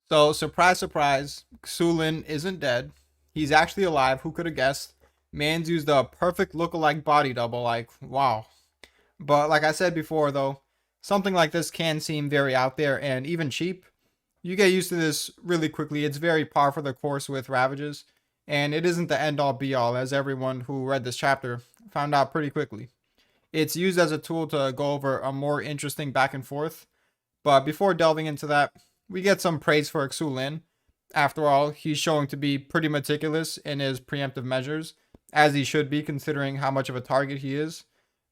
So, surprise, surprise, Xulin isn't dead. He's actually alive. Who could have guessed? Man's used a perfect look-alike body double. Like, wow. But like I said before, though, something like this can seem very out there and even cheap. You get used to this really quickly. It's very par for the course with Ravages, and it isn't the end all be all, as everyone who read this chapter found out pretty quickly. It's used as a tool to go over a more interesting back and forth. But before delving into that, we get some praise for Xulin. After all, he's showing to be pretty meticulous in his preemptive measures, as he should be considering how much of a target he is.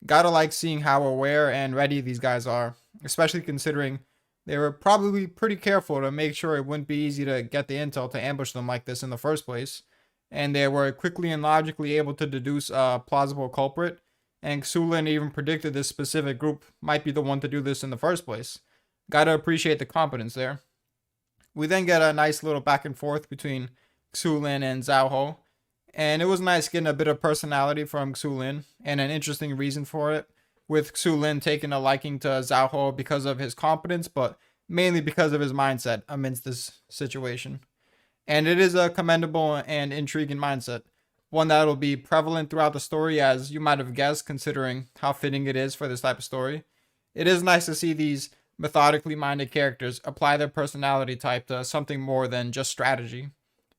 Gotta like seeing how aware and ready these guys are, especially considering they were probably pretty careful to make sure it wouldn't be easy to get the intel to ambush them like this in the first place. And they were quickly and logically able to deduce a plausible culprit, and Xulin even predicted this specific group might be the one to do this in the first place. Gotta appreciate the competence there. We then get a nice little back and forth between Xulin and Zhao Ho, and it was nice getting a bit of personality from Xulin and an interesting reason for it, with Xulin taking a liking to Zhao Ho because of his competence, but mainly because of his mindset amidst this situation. And it is a commendable and intriguing mindset, one that will be prevalent throughout the story, as you might have guessed, considering how fitting it is for this type of story. It is nice to see these methodically minded characters apply their personality type to something more than just strategy.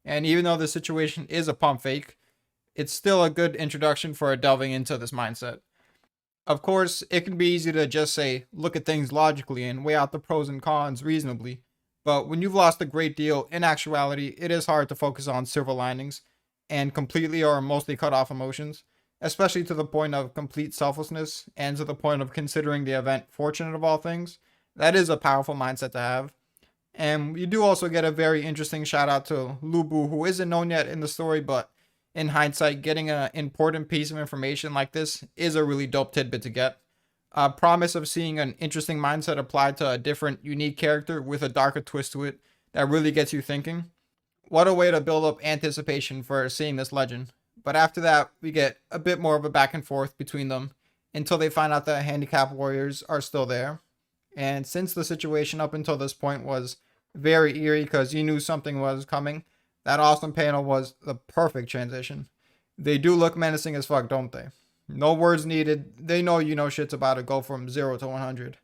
And even though the situation is a pump fake, it's still a good introduction for delving into this mindset. Of course, it can be easy to just say, look at things logically and weigh out the pros and cons reasonably. But when you've lost a great deal, in actuality, it is hard to focus on silver linings and completely or mostly cut off emotions, especially to the point of complete selflessness and to the point of considering the event fortunate of all things. That is a powerful mindset to have. And you do also get a very interesting shout out to Lubu, who isn't known yet in the story, but in hindsight, getting an important piece of information like this is a really dope tidbit to get. A promise of seeing an interesting mindset applied to a different, unique character with a darker twist to it that really gets you thinking. What a way to build up anticipation for seeing this legend. But after that, we get a bit more of a back and forth between them until they find out that handicap warriors are still there. And since the situation up until this point was very eerie because you knew something was coming, that awesome panel was the perfect transition. They do look menacing as fuck, don't they? No words needed. They know you know shit's about to go from 0 to 100.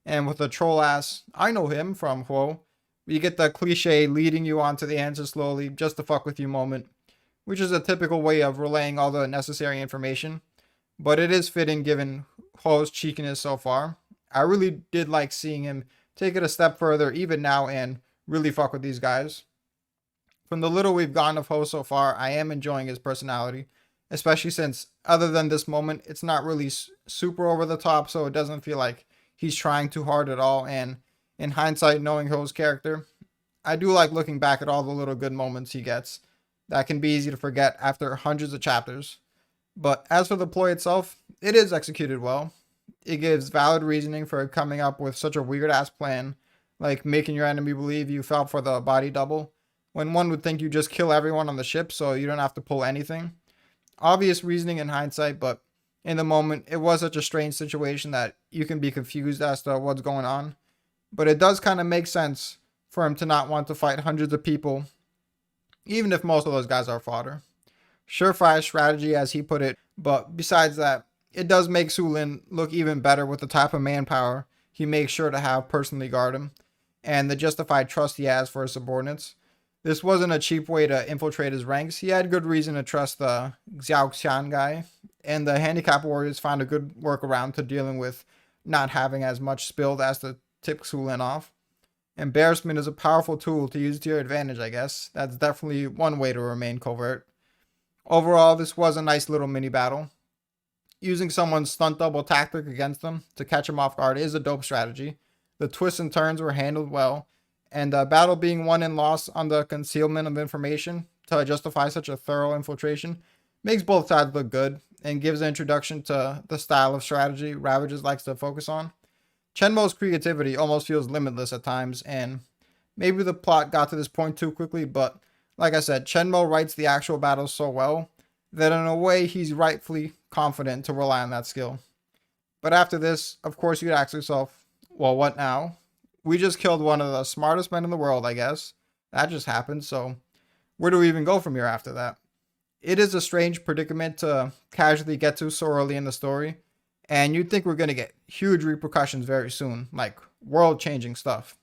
And with a troll ass, I know him from Huo, you get the cliche leading you on to the answer slowly, just to fuck with you moment, which is a typical way of relaying all the necessary information. But it is fitting given Huo's cheekiness so far. I really did like seeing him take it a step further even now and really fuck with these guys. From the little we've gotten of Ho so far, I am enjoying his personality, especially since, other than this moment, it's not really super over the top, so it doesn't feel like he's trying too hard at all. And in hindsight, knowing Ho's character, I do like looking back at all the little good moments he gets that can be easy to forget after hundreds of chapters. But as for the ploy itself, it is executed well. It gives valid reasoning for coming up with such a weird ass plan, like making your enemy believe you fell for the body double, when one would think you just kill everyone on the ship so you don't have to pull anything. Obvious reasoning in hindsight, but in the moment, it was such a strange situation that you can be confused as to what's going on. But it does kind of make sense for him to not want to fight hundreds of people, even if most of those guys are fodder. Surefire strategy, as he put it, but besides that, it does make Xulin look even better with the type of manpower he makes sure to have personally guard him, and the justified trust he has for his subordinates. This wasn't a cheap way to infiltrate his ranks. He had good reason to trust the Xiao Xian guy, and the handicap warriors found a good workaround to dealing with not having as much spilled as to tip Xulin off. Embarrassment is a powerful tool to use to your advantage, I guess. That's definitely one way to remain covert. Overall, this was a nice little mini battle. Using someone's stunt double tactic against them to catch him off guard is a dope strategy. The twists and turns were handled well, and the battle being won and lost on the concealment of information to justify such a thorough infiltration makes both sides look good and gives an introduction to the style of strategy Ravages likes to focus on. Chenmo's creativity almost feels limitless at times, and maybe the plot got to this point too quickly, but like I said, Chenmo writes the actual battles so well that in a way he's rightfully confident to rely on that skill. But after this, of course, you'd ask yourself, well, what now? We just killed one of the smartest men in the world, I guess. That just happened, so where do we even go from here after that? It is a strange predicament to casually get to so early in the story, and you'd think we're going to get huge repercussions very soon, like world changing stuff.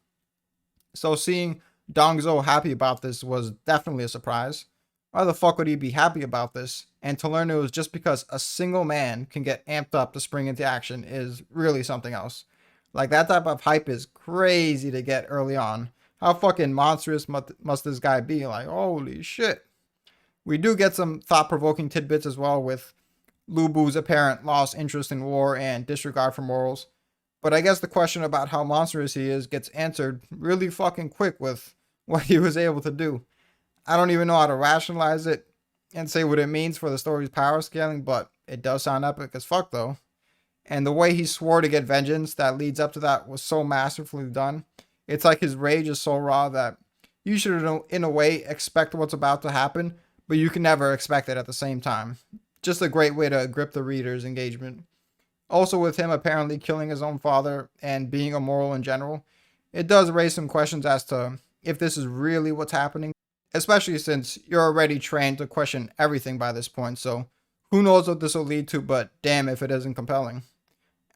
So seeing Dongzhou happy about this was definitely a surprise. Why the fuck would he be happy about this? And to learn it was just because a single man can get amped up to spring into action is really something else. Like that type of hype is crazy to get early on. How fucking monstrous must this guy be? Like, holy shit. We do get some thought provoking tidbits as well with Lu Bu's apparent lost interest in war and disregard for morals. But I guess the question about how monstrous he is gets answered really fucking quick with what he was able to do. I don't even know how to rationalize it and say what it means for the story's power scaling, but it does sound epic as fuck though. And the way he swore to get vengeance that leads up to that was so masterfully done. It's like his rage is so raw that you should, in a way, expect what's about to happen, but you can never expect it at the same time. Just a great way to grip the reader's engagement. Also, with him apparently killing his own father and being immoral in general, it does raise some questions as to if this is really what's happening, especially since you're already trained to question everything by this point, so who knows what this will lead to, but damn if it isn't compelling.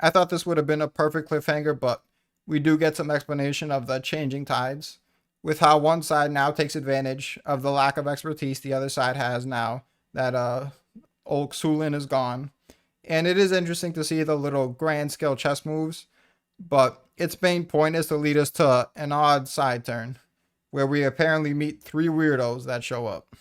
I thought this would have been a perfect cliffhanger, but we do get some explanation of the changing tides, with how one side now takes advantage of the lack of expertise the other side has now that old Xulin is gone. And it is interesting to see the little grand scale chess moves, but its main point is to lead us to an odd side turn, where we apparently meet three weirdos that show up.